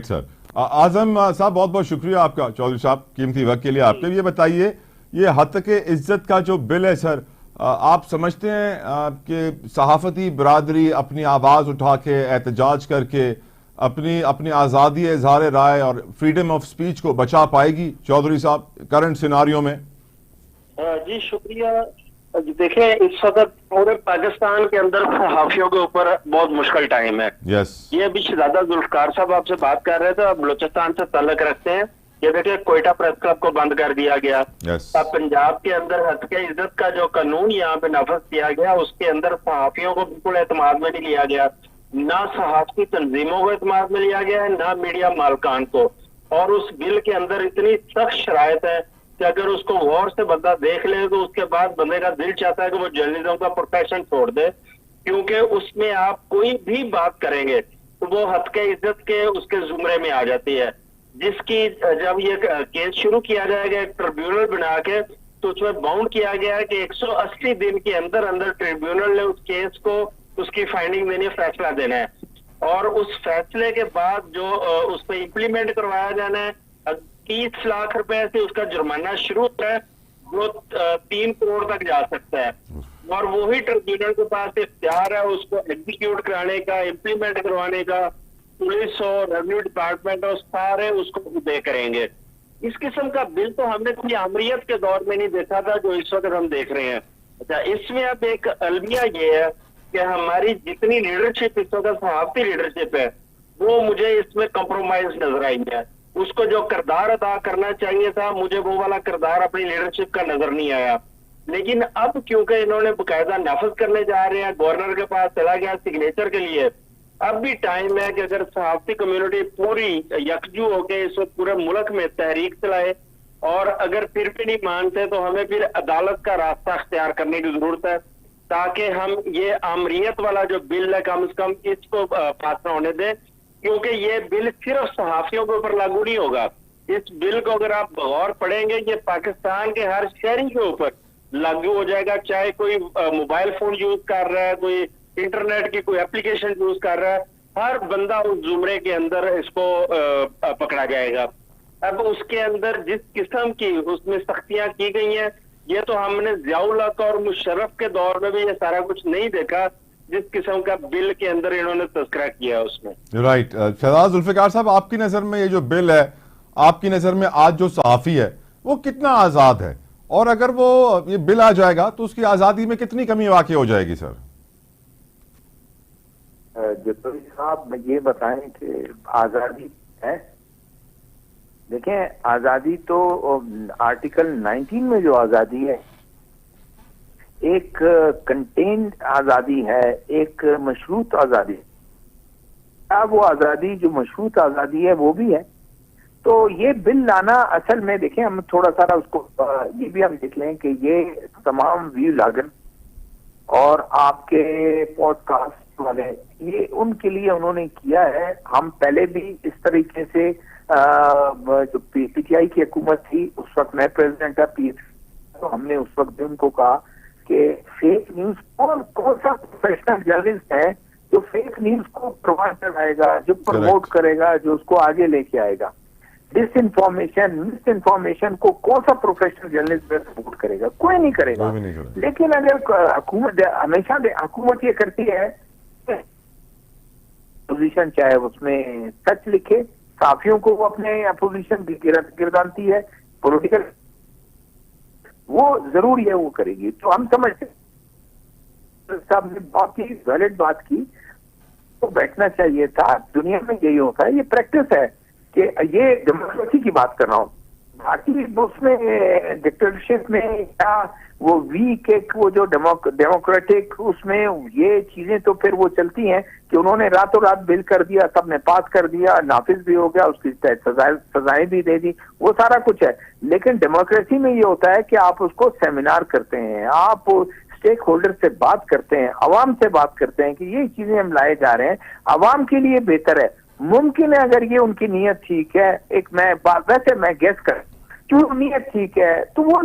Sir आजम साहब, बहुत बहुत शुक्रिया आपका, चौधरी साहब, कीमती वक्त के लिए आपके। ये बताइए, ये हत्क इज्जत का जो बिल है सर, आप समझते हैं कि सहाफती बरादरी अपनी आवाज़ उठा के, एहतजाज करके अपनी अपनी आज़ादी इज़हार राय और फ्रीडम ऑफ स्पीच को बचा पाएगी चौधरी साहब करंट सिनारियों में? जी शुक्रिया। देखें, इस वक्त पूरे पाकिस्तान के अंदर सहाफियों के ऊपर बहुत मुश्किल टाइम है। ये अभी शहजादा जुल्फकार साहब आपसे बात कर रहे थे, अब बलूचिस्तान से ताल्लुक रखते हैं। ये देखिए, कोयटा प्रेस क्लब को बंद कर दिया गया। अब पंजाब के अंदर हत्क इज्जत का जो कानून यहाँ पे नाफज किया गया, उसके अंदर सहाफियों को बिल्कुल एतमाद में नहीं लिया गया, ना सहाफी तंजीमों को एतमाद में लिया गया है, ना मीडिया मालकान को। और उस बिल के अंदर इतनी सख्त शराइत है कि अगर उसको गौर से बंदा देख ले तो उसके बाद बंदे का दिल चाहता है कि वो जर्नलिज्म का प्रोफेशन छोड़ दे, क्योंकि उसमें आप कोई भी बात करेंगे तो वो हत्क इज्जत के उसके जुमरे में आ जाती है। जिसकी जब ये केस शुरू किया जाएगा एक ट्रिब्यूनल बना के, तो उसमें बाउंड किया गया है कि 180 दिन के अंदर अंदर ट्रिब्यूनल ने उस केस को उसकी फाइंडिंग देने, फैसला देना है। और उस फैसले के बाद जो उस पर इम्प्लीमेंट करवाया जाना है, 30 लाख रुपए से उसका जुर्माना शुरू होता है, वो 3 करोड़ तक जा सकता है। और वही ट्रिब्यूनल के पास इख्तियार है उसको एग्जीक्यूट कराने का, इम्प्लीमेंट करवाने का। पुलिस और रेवेन्यू डिपार्टमेंट और सारे उसको उदय करेंगे। इस किस्म का बिल तो हमने कोई आमरीत के दौर में नहीं देखा था जो इस वक्त हम देख रहे हैं। अच्छा, इसमें अब एक अलमिया ये है कि हमारी जितनी लीडरशिप इस वक्त सहाफती लीडरशिप है, वो मुझे इसमें कॉम्प्रोमाइज नजर आई है। उसको जो किरदार अदा करना चाहिए था, मुझे वो वाला किरदार अपनी लीडरशिप का नजर नहीं आया। लेकिन अब क्योंकि इन्होंने बाकायदा नाफज करने जा रहे हैं, गवर्नर के पास चला गया सिग्नेचर के लिए, अब भी टाइम है कि अगर सहाफती कम्युनिटी पूरी यकजू होकर इस वक्त पूरे मुल्क में तहरीक चलाए, और अगर फिर भी नहीं मानते तो हमें फिर अदालत का रास्ता अख्तियार करने की जरूरत है, ताकि हम ये आमरीत वाला जो बिल है कम से कम इसको पास होने दें। क्योंकि ये बिल सिर्फ सहाफियों के ऊपर लागू नहीं होगा। इस बिल को अगर आप गौर पढ़ेंगे, ये पाकिस्तान के हर शहरी के ऊपर लागू हो जाएगा, चाहे कोई मोबाइल फोन यूज कर रहा है, कोई इंटरनेट की कोई एप्लीकेशन यूज कर रहा है, हर बंदा उस जुमरे के अंदर इसको पकड़ा जाएगा। अब उसके अंदर जिस किस्म की उसमें सख्तियां की गई हैं, ये तो हमने ज़ियाउल हक और मुशर्रफ के दौर में भी ये सारा कुछ नहीं देखा, जिस किस्म का बिल के अंदर इन्होंने तस्करा किया उसमें। राइट। शहजादा जुल्फिकार साहब, आपकी नजर में ये जो बिल है, आपकी नजर में आज जो सहाफी है वो कितना आजाद है, और अगर वो ये बिल आ जाएगा तो उसकी आजादी में कितनी कमी वाक़ई हो जाएगी? सर जतोई साहब, ये बताएं कि आजादी है। देखें, आजादी तो आर्टिकल 19 में जो आजादी है, एक कंटेन्ड आजादी है, एक मशरूत आजादी। क्या वो आजादी जो मशरूत आजादी है वो भी है? तो ये बिल लाना असल में, देखें, हम थोड़ा सा उसको ये भी हम देख लें कि ये तमाम व्यू लागन और आपके पॉडकास्ट वाले, ये उनके लिए उन्होंने किया है। हम पहले भी इस तरीके से जो पीटीआई की हुकूमत थी, उस वक्त मैं प्रेसिडेंट था तो हमने उस वक्त भी उनको कहा कि फेक न्यूज कौन सा प्रोफेशनल जर्नलिस्ट है जो फेक न्यूज को प्रोवाइड कराएगा, जो प्रमोट करेगा, जो उसको आगे लेके आएगा। डिस इन्फॉर्मेशन, मिस इन्फॉर्मेशन को कौन सा प्रोफेशनल जर्नलिस्ट सपोर्ट करेगा? कोई नहीं करेगा। लेकिन अगर हुकूमत हमेशा हुकूमत ये करती है, अपोजिशन चाहे उसमें सच लिखे, साफियों को वो अपने अपोजिशन गिरदानती है, पॉलिटिकल वो जरूर है वो करेगी। तो हम समझते साहब ने बहुत ही वैलिड बात की, तो बैठना चाहिए था। दुनिया में यही होता है, ये प्रैक्टिस है कि ये डेमोक्रेसी की बात कर रहा हूँ। बाकी उसमें डिक्टेटरशिप में या वो वीक एक वो जो डेमोक्रेटिक उसमें ये चीजें तो फिर वो चलती हैं कि उन्होंने रातों रात बिल कर दिया, सबने पास कर दिया, नाफिज भी हो गया, उसकी सजाएं भी दे दी, वो सारा कुछ है। लेकिन डेमोक्रेसी में ये होता है कि आप उसको सेमिनार करते हैं, आप स्टेक होल्डर से बात करते हैं, अवाम से बात करते हैं कि ये चीजें हम लाए जा रहे हैं, अवाम के लिए बेहतर है। मुमकिन है अगर ये उनकी नीयत ठीक है, एक मैं वैसे मैं गेस कर, क्यों नीयत ठीक है तो वो